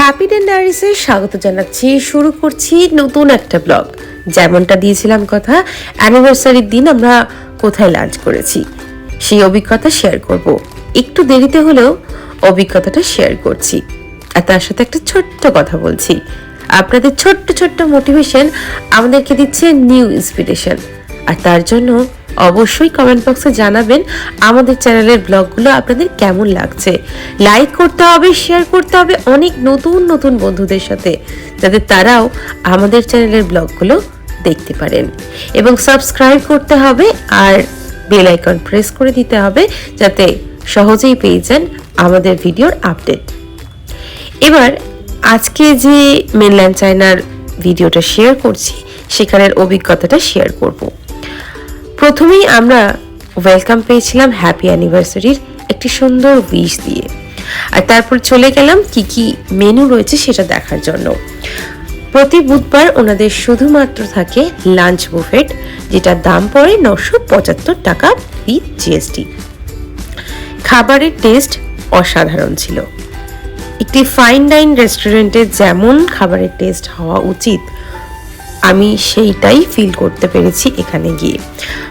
Happy day ডায়েরিসে স্বাগত জানাচ্ছি। শুরু করছি নতুন একটা ব্লগ। যেমনটা দিয়েছিলাম কথা, অ্যানিভার্সারির দিন আমরা কোথায় লাঞ্চ করেছি সেই অভিজ্ঞতা শেয়ার করব। একটু দেরিতে হলেও অভিজ্ঞতাটা শেয়ার করছি, আর তার সাথে একটা ছোট্ট কথা বলছি। আপনাদের ছোট্ট ছোট্ট মোটিভেশন আমাদেরকে দিচ্ছে নিউ ইন্সপিরেশন, আর তার জন্য অবশ্যই কমেন্ট বক্সে জানাবেন আমাদের চ্যানেলের ব্লগগুলো আপনাদের কেমন লাগছে। লাইক করতে হবে, শেয়ার করতে হবে অনেক নতুন নতুন বন্ধুদের সাথে, যাতে তারাও আমাদের চ্যানেলের ব্লগগুলো দেখতে পারেন। এবং সাবস্ক্রাইব করতে হবে আর বেল আইকন প্রেস করে দিতে হবে, যাতে সহজেই পেয়ে যান আমাদের ভিডিওর আপডেট। এবার আজকে যে মেনল্যান্ড চায়নার ভিডিওটা শেয়ার করছি সেখানের অভিজ্ঞতাটা শেয়ার করব। প্রথমেই আমরা ওয়েলকাম পেয়েছিলাম হ্যাপি অ্যানিভার্সারির একটি সুন্দর উইশ দিয়ে, আর তারপর চলে গেলাম কি কি মেনু রয়েছে সেটা দেখার জন্য। প্রতি বুধবার ওনাদের শুধুমাত্র থাকে লাঞ্চ বুফেট, যেটার দাম পড়ে 975 টাকা উইথ জিএসটি। খাবারের টেস্ট অসাধারণ ছিল। একটি ফাইন ডাইন রেস্টুরেন্টে যেমন খাবারের টেস্ট হওয়া উচিত আমি সেইটাই ফিল করতে পেরেছি এখানে গিয়ে।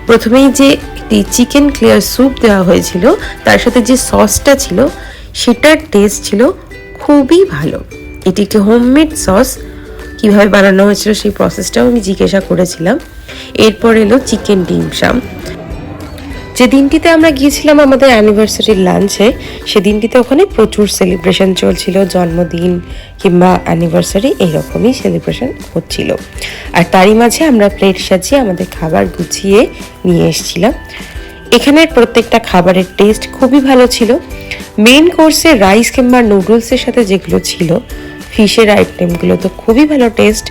প্রথমেই যে একটি চিকেন ক্লিয়ার স্যুপ দেওয়া হয়েছিল, তার সাথে যে সসটা ছিল সেটার টেস্ট ছিল খুবই ভালো। এটি একটি হোমমেড সস, কীভাবে বানানো হয়েছিল সেই প্রসেসটাও আমি জিজ্ঞাসা করেছিলাম। এরপর এলো চিকেন ডিমসাম। যে দিনটিতে আমরা গিয়েছিলাম আমাদের অ্যানিভার্সারির লাঞ্চে, সেদিনটিতে ওখানে প্রচুর সেলিব্রেশন চলছিল, জন্মদিন কিংবা অ্যানিভার্সারি এইরকমই সেলিব্রেশন হচ্ছিল। আর তারই মাঝে আমরা প্লেট সাজিয়ে আমাদের খাবার গুছিয়ে নিয়ে এসেছিলাম। এখানের প্রত্যেকটা খাবারের টেস্ট খুবই ভালো ছিল। মেন কোর্সে রাইস কিংবা নুডলসের সাথে যেগুলো ছিল, ফিশের আইটেমগুলো তো খুবই ভালো টেস্ট।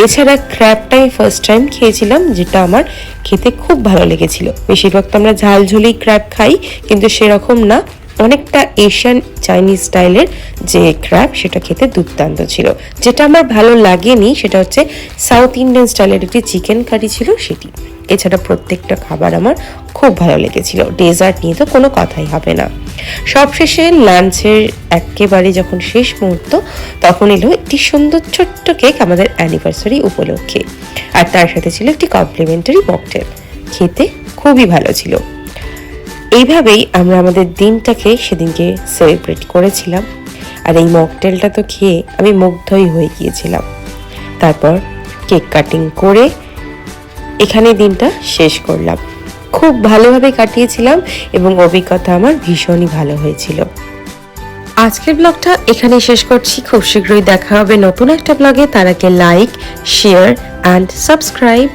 এছাড়া ক্র্যাবটাই ফার্স্ট টাইম খেয়েছিলাম, যেটা আমার খেতে খুব ভালো লেগেছিল। বেশিরভাগ তো আমরা ঝাল ঝুলি ক্র্যাব খাই, কিন্তু সেরকম না, অনেকটা এশিয়ান চাইনিজ স্টাইলের যে ক্র্যাব সেটা খেতে দুর্দান্ত ছিল। যেটা আমার ভালো লাগেনি সেটা হচ্ছে সাউথ ইন্ডিয়ান স্টাইলের একটি চিকেন কারি ছিল সেটি। এছাড়া প্রত্যেকটা খাবার আমার খুব ভালো লেগেছিল। ডেজার্ট নিয়ে তো কোনো কথাই হবে না। সবশেষে লাঞ্চের একেবারে যখন শেষ মুহূর্ত, তখন এলো একটি সুন্দর ছোট্ট কেক আমাদের অ্যানিভার্সারি উপলক্ষে, আর তার সাথে ছিল একটি কমপ্লিমেন্টারি মকটেল। খেতে খুবই ভালো ছিল। এইভাবেই আমরা আমাদের দিনটাকে সেদিনকে সেলিব্রেট করেছিলাম। আর এই মকটেলটা তো খেয়ে আমি মুগ্ধই হয়ে গিয়েছিলাম। তারপর কেক কাটিং করে এখানে দিনটা শেষ করলাম। খুব ভালোভাবে কাটিয়েছিলাম এবং অভিজ্ঞতা আমার ভীষণই ভালো হয়েছিল। আজকের ব্লগটা এখানে শেষ করছি। খুব শীঘ্রই দেখা হবে নতুন একটা ব্লগে। তার আগে লাইক, শেয়ার অ্যান্ড সাবস্ক্রাইব।